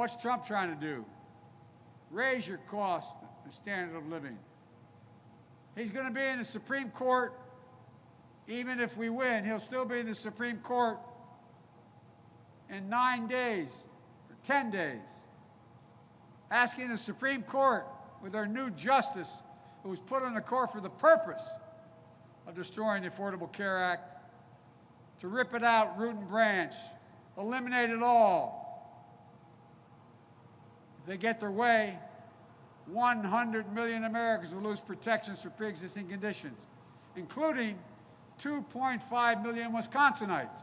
what's Trump trying to do? Raise your cost and standard of living. He's going to be in the Supreme Court. Even if we win, he'll still be in the Supreme Court in 9 days or 10 days, asking the Supreme Court, with our new justice, who was put on the court for the purpose of destroying the Affordable Care Act, to rip it out root and branch, eliminate it all. If they get their way, 100 million Americans will lose protections for pre-existing conditions, including 2.5 million Wisconsinites.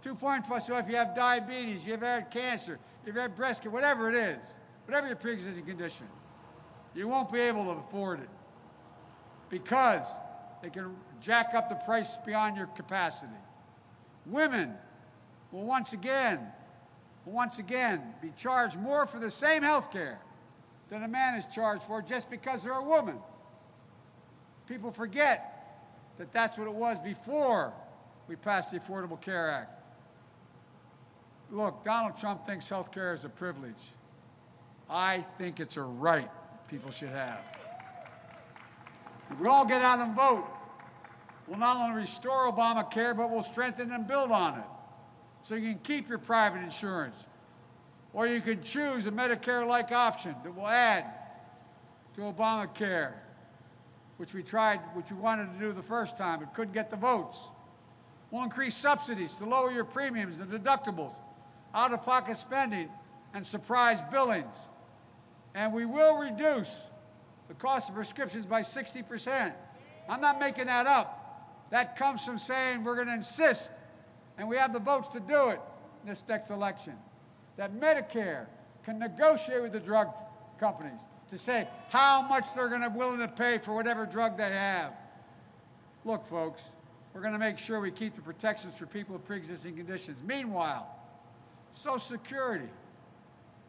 2.5, so if you have diabetes, you've had cancer, you've had breast cancer, whatever it is, whatever your pre-existing condition, you won't be able to afford it because they can jack up the price beyond your capacity. Women will once again be charged more for the same health care than a man is charged for just because they're a woman. People forget that that's what it was before we passed the Affordable Care Act. Look, Donald Trump thinks health care is a privilege. I think it's a right people should have. If we all get out and vote, we'll not only restore Obamacare, but we'll strengthen and build on it. So you can keep your private insurance, or you can choose a Medicare-like option that will add to Obamacare, which we wanted to do the first time, but couldn't get the votes. We'll increase subsidies to lower your premiums and deductibles, out-of-pocket spending, and surprise billings. And we will reduce the cost of prescriptions by 60%. I'm not making that up. That comes from saying we're going to insist, and we have the votes to do it in this next election, that Medicare can negotiate with the drug companies to say how much they're willing to pay for whatever drug they have. Look, folks, we're going to make sure we keep the protections for people with pre-existing conditions. Meanwhile, Social Security,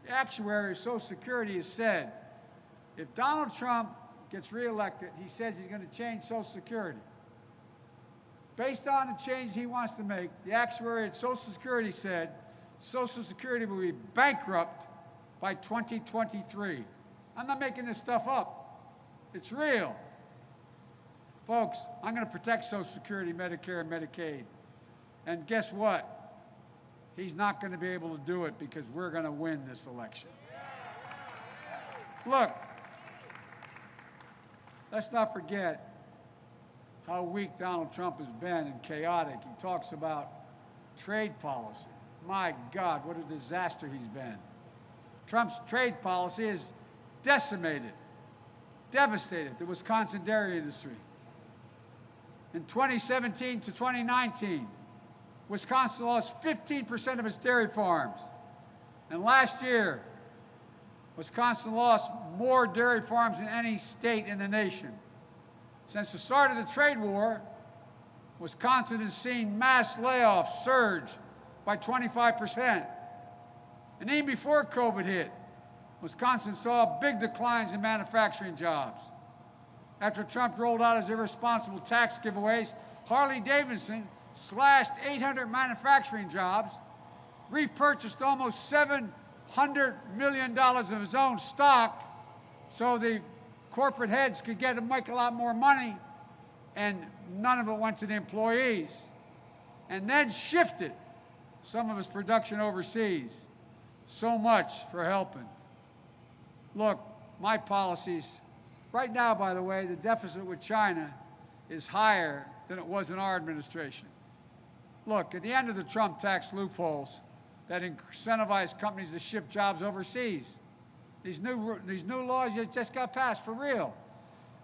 the actuary of Social Security has said, if Donald Trump gets reelected, he says he's going to change Social Security. Based on the change he wants to make, the actuary at Social Security said Social Security will be bankrupt by 2023. I'm not making this stuff up. It's real. Folks, I'm going to protect Social Security, Medicare, and Medicaid. And guess what? He's not going to be able to do it because we're going to win this election. Look, let's not forget how weak Donald Trump has been and chaotic. He talks about trade policy. My God, what a disaster he's been. Trump's trade policy has decimated, devastated the Wisconsin dairy industry. In 2017 to 2019, Wisconsin lost 15% of its dairy farms. And last year, Wisconsin lost more dairy farms than any state in the nation. Since the start of the trade war, Wisconsin has seen mass layoffs surge by 25%. And even before COVID hit, Wisconsin saw big declines in manufacturing jobs. After Trump rolled out his irresponsible tax giveaways, Harley-Davidson slashed 800 manufacturing jobs, repurchased almost $700 million of his own stock so the corporate heads could make a lot more money, and none of it went to the employees, and then shifted some of his production overseas. So much for helping. Look, my policies, right now, by the way, the deficit with China is higher than it was in our administration. Look, at the end of the Trump tax loopholes that incentivize companies to ship jobs overseas, these new laws that just got passed for real,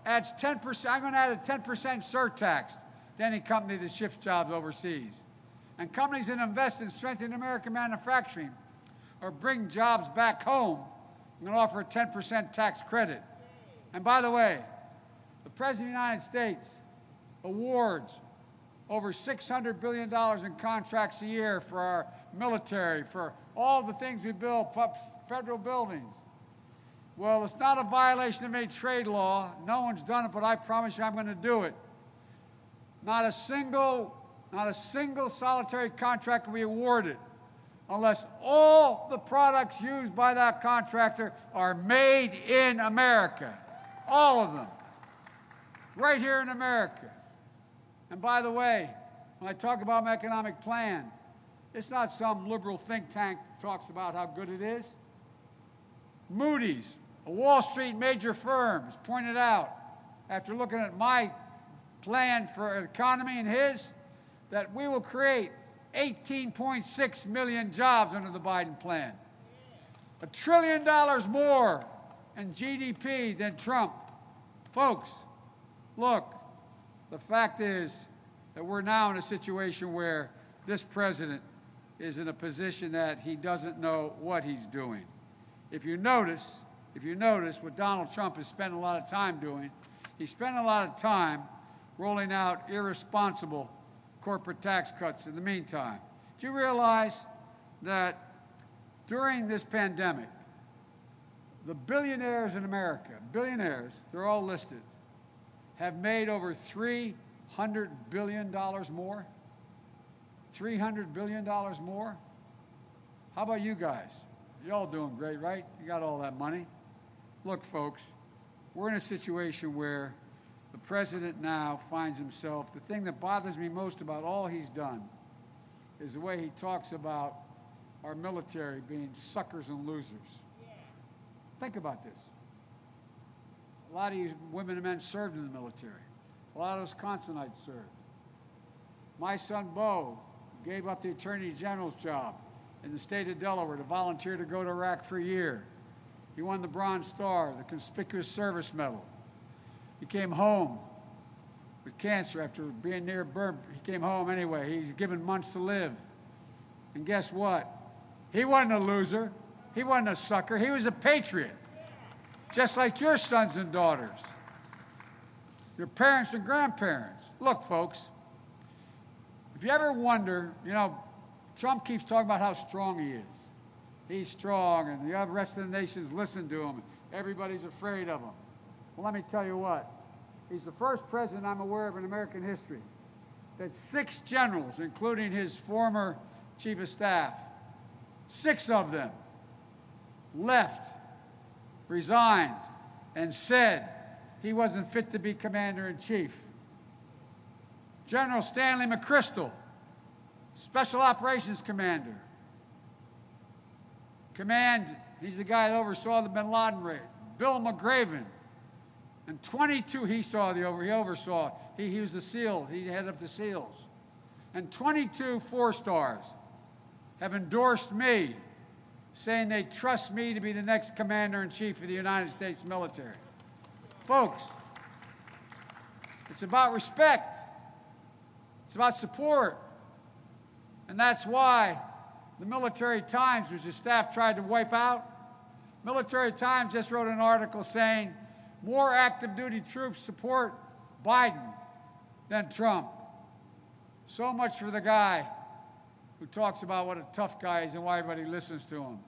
adds 10%, I'm going to add a 10% surtax to any company that ships jobs overseas. And companies that invest in strengthening American manufacturing or bring jobs back home, I'm going to offer a 10% tax credit. And by the way, the President of the United States awards over $600 billion in contracts a year for our military, for all the things we build, federal buildings. Well, it's not a violation of any trade law. No one's done it, but I promise you I'm going to do it. Not a single solitary contract will be awarded unless all the products used by that contractor are made in America. All of them. Right here in America. And by the way, when I talk about my economic plan, it's not some liberal think tank that talks about how good it is. Moody's, a Wall Street major firm, has pointed out, after looking at my plan for an economy and his, that we will create 18.6 million jobs under the Biden plan. $1 trillion more in GDP than Trump. Folks, look, the fact is that we're now in a situation where this president is in a position that he doesn't know what he's doing. If you notice what Donald Trump has spent a lot of time doing, he spent a lot of time rolling out irresponsible corporate tax cuts in the meantime. Do you realize that during this pandemic, the billionaires in America, billionaires, they're all listed, have made over $300 billion more? $300 billion more? How about you guys? You're all doing great, right? You got all that money. Look, folks, we're in a situation where the president now finds himself, the thing that bothers me most about all he's done is the way he talks about our military being suckers and losers. Yeah. Think about this. A lot of you women and men served in the military. A lot of Wisconsinites served. My son, Bo, gave up the Attorney General's job in the state of Delaware to volunteer to go to Iraq for a year. He won the Bronze Star, the Conspicuous Service Medal. He came home with cancer after being near birth. He came home anyway. He's given months to live. And guess what? He wasn't a loser. He wasn't a sucker. He was a patriot. Just like your sons and daughters, your parents and grandparents. Look, folks, if you ever wonder, Trump keeps talking about how strong he is. He's strong, and the rest of the nations listen to him. Everybody's afraid of him. Well, let me tell you what. He's the first president I'm aware of in American history that 6 generals, including his former chief of staff, 6 of them left, resigned, and said he wasn't fit to be commander-in-chief. General Stanley McChrystal, Special Operations Commander. He's the guy that oversaw the bin Laden raid. Bill McGraven. And 22 he oversaw. He was the SEAL. He headed up the SEALs. And 22 4-stars have endorsed me, saying they trust me to be the next commander-in-chief of the United States military. Folks, it's about respect. It's about support. And that's why the Military Times, which the staff tried to wipe out, Military Times just wrote an article saying more active duty troops support Biden than Trump. So much for the guy who talks about what a tough guy is and why everybody listens to him.